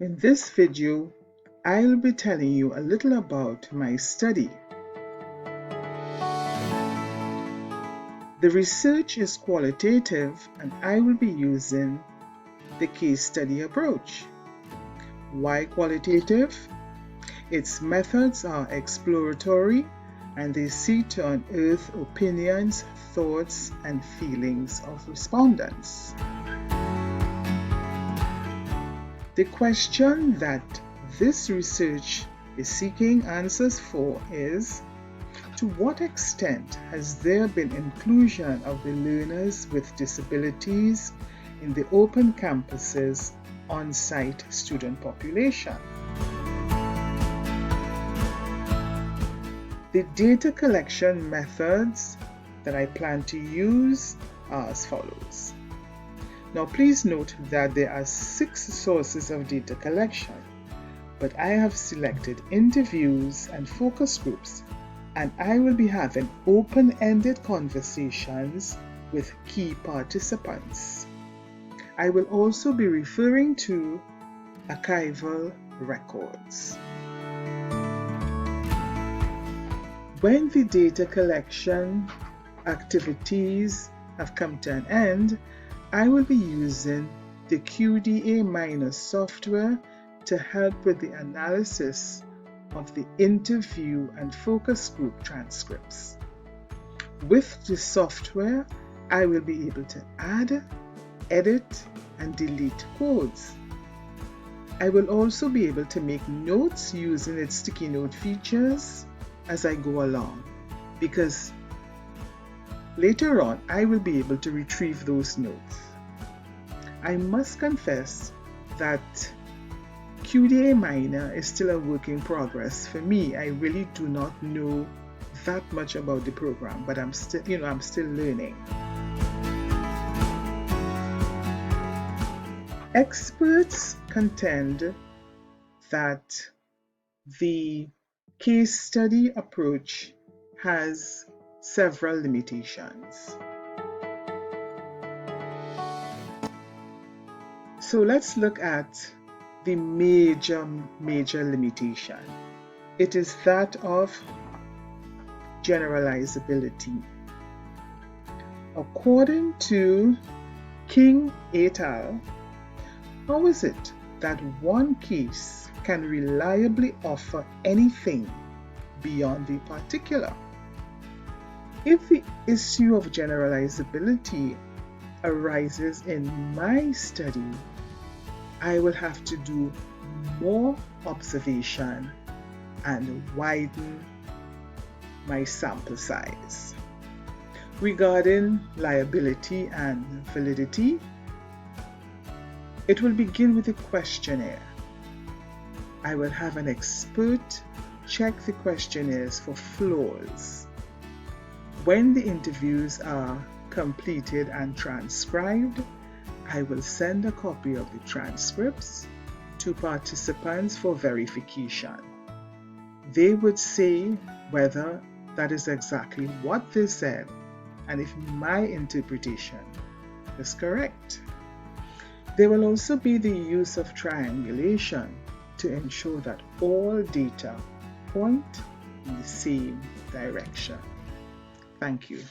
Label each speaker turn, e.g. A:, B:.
A: In this video, I'll be telling you a little about my study. The research is qualitative and I will be using the case study approach. Why qualitative? Its methods are exploratory and they seek to unearth opinions, thoughts, and feelings of respondents. The question that this research is seeking answers for is, to what extent has there been inclusion of the learners with disabilities in the open campus's on-site student population? The data collection methods that I plan to use are as follows. Now please note that there are 6 sources of data collection, but I have selected interviews and focus groups, and I will be having open-ended conversations with key participants. I will also be referring to archival records. When the data collection activities have come to an end, I will be using the QDA- software to help with the analysis of the interview and focus group transcripts. With the software, I will be able to add, edit, and delete codes. I will also be able to make notes using its sticky note features as I go along, because later on, I will be able to retrieve those notes. I must confess that QDA Miner is still a work in progress for me. I really do not know that much about the program, but I'm still learning. Experts contend that the case study approach has several limitations. So let's look at the major limitation. It is that of generalizability. According to King et al., how is it that one case can reliably offer anything beyond the particular? If the issue of generalizability arises in my study, I will have to do more observation and widen my sample size. Regarding liability and validity, it will begin with a questionnaire. I will have an expert check the questionnaires for flaws. When the interviews are completed and transcribed, I will send a copy of the transcripts to participants for verification. They would say whether that is exactly what they said and if my interpretation is correct. There will also be the use of triangulation to ensure that all data point in the same direction. Thank you.